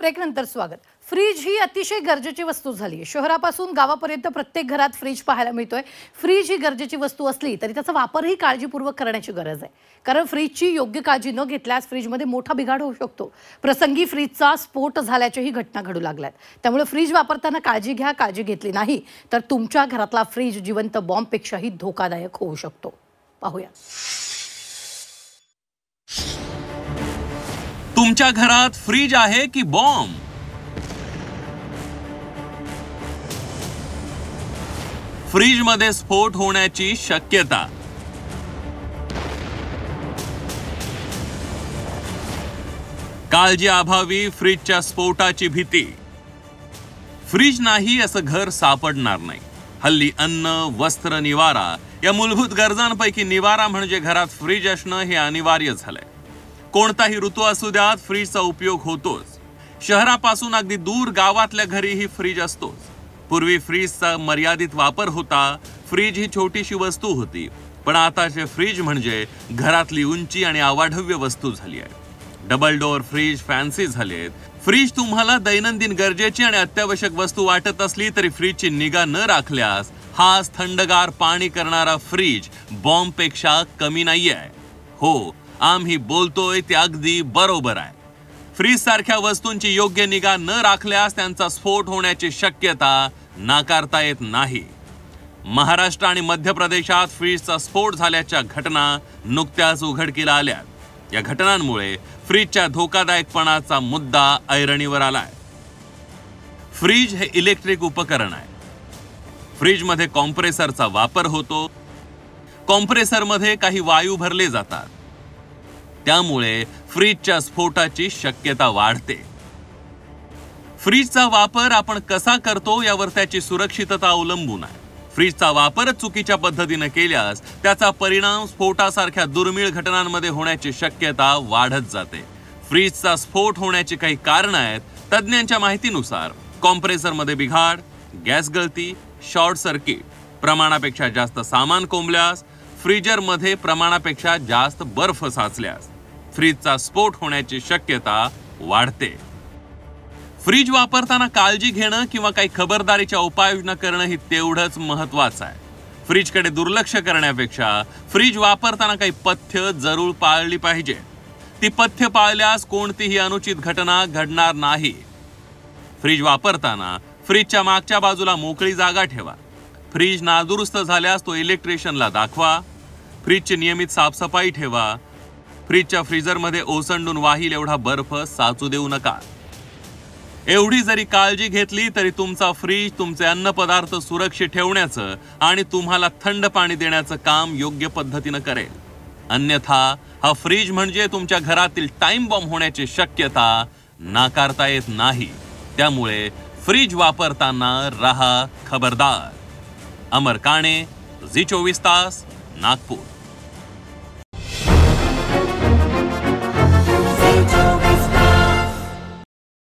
ब्रेकनंतर स्वागत। फ्रीज ही अतिशय गरजेची वस्तू झाली आहे। शहरापासून गावापर्यंत प्रत्येक घरात फ्रीज पाहायला मिळतोय। फ्रीज ही गरजेची वस्तू असली तरी त्याचा वापरही काळजीपूर्वक करण्याची गरज आहे, कारण फ्रीजची योग्य काळजी न घेतल्यास फ्रीजमध्ये मोठा बिघाड होऊ शकतो। प्रसंगी फ्रीजचा स्फोट झाल्याच्याही घटना घडू लागल्यात। त्यामुळे फ्रीज वापरताना काळजी घ्या। काळजी घेतली नाही तर तुमच्या घरातला फ्रीज जिवंत बॉम्बपेक्षाही धोकादायक होऊ शकतो। पाहूया। तुमच्या घरात फ्रीज आहे की बॉम्ब? फ्रीज मध्ये स्फोट होण्याची शक्यता। काळजी अभावी फ्रीजच्या स्फोटाची भीती। फ्रीज नाही असं घर सापडणार नाही। हल्ली अन्न, वस्त्र, निवारा या मूलभूत गरजांपैकी निवारा म्हणजे घरात फ्रीज असणं हे अनिवार्य झालंय। कोणताही ऋतू असू द्यात फ्रीजचा उपयोग होतोच। शहरापासून अगदी दूर गावातल्या घरीही फ्रीज असतोच। पूर्वी फ्रीजचा मर्यादित वापर होता। फ्रीज ही छोटीशी वस्तू होती, पण आताचे फ्रीज म्हणजे घरातली उंची आणि अवाढव्य वस्तू झाली आहे। डबल डोअर फ्रीज फॅन्सी झालेत। फ्रीज तुम्हाला दैनंदिन गरजेची आणि अत्यावश्यक वस्तू वाटत असली तरी फ्रीजची निगा न राखल्यास हाच थंडगार पाणी करणारा फ्रीज बॉम्बपेक्षा कमी नाहीये। हो, आम्ही बोलतोय ते अगदी बरोबर आहे। फ्रीज सारख्या वस्तूंची योग्य निगा न राखल्यास त्यांचा स्फोट होण्याची शक्यता नाकारता येत नाही। महाराष्ट्र आणि मध्य प्रदेशात फ्रीजचा स्फोट झाल्याच्या घटना नुकत्याच उघडकीला आल्यात। या घटनांमुळे फ्रीजच्या धोकादायकपणाचा मुद्दा ऐरणीवर आलाय। फ्रीज हे इलेक्ट्रिक उपकरण आहे। फ्रीजमध्ये कॉम्प्रेसरचा वापर होतो। कॉम्प्रेसरमध्ये काही वायू भरले जातात, त्यामुळे फ्रीजच्या स्फोटाची शक्यता वाढते। फ्रीजचा वापर आपण कसा करतो यावर त्याची सुरक्षितता अवलंबून आहे। फ्रीजचा वापर चुकीच्या पद्धतीने केल्यास त्याचा परिणाम स्फोटासारख्या दुर्मिळ घटनांमध्ये होण्याची शक्यता वाढत जाते। फ्रीजचा स्फोट होण्याची काही कारणं आहेत। तज्ञांच्या माहितीनुसार कॉम्प्रेसरमध्ये बिघाड, गॅस गळती, शॉर्ट सर्किट, प्रमाणापेक्षा जास्त सामान कोंबल्यास, फ्रीजरमध्ये प्रमाणापेक्षा जास्त बर्फ साचल्यास फ्रीजचा स्फोट होण्याची शक्यता वाढते। फ्रीज वापरताना काळजी घेणं किंवा काही खबरदारीच्या उपाययोजना करणं ही तेवढंच महत्त्वाचं आहे। फ्रीजकडे दुर्लक्ष करण्यापेक्षा फ्रीज वापरताना काही पथ्य जरूर पाळली पाहिजे। ती पथ्य पाळल्यास कोणतीही अनुचित घटना घडणार नाही। फ्रीज वापरताना फ्रीजच्या मागच्या बाजूला मोकळी जागा ठेवा। फ्रीज नादुरुस्त झाल्यास तो इलेक्ट्रिशियनला दाखवा। फ्रीजची नियमित साफसफाई ठेवा। फ्रीजच्या फ्रीजरमध्ये ओसंडून वाहील एवढा बर्फ साचू देऊ नका। एवढी जरी काळजी घेतली तरी तुमचा फ्रीज तुमचे अन्नपदार्थ सुरक्षित ठेवण्याचं आणि तुम्हाला थंड पाणी देण्याचं काम योग्य पद्धतीने करेल। अन्यथा हा फ्रीज म्हणजे तुमच्या घरातील टाइम बॉम्ब होण्याची शक्यता नाकारता येत नाही। त्यामुळे फ्रीज वापरताना रहा खबरदार। अमर काणे, झी 24 तास, नागपूर।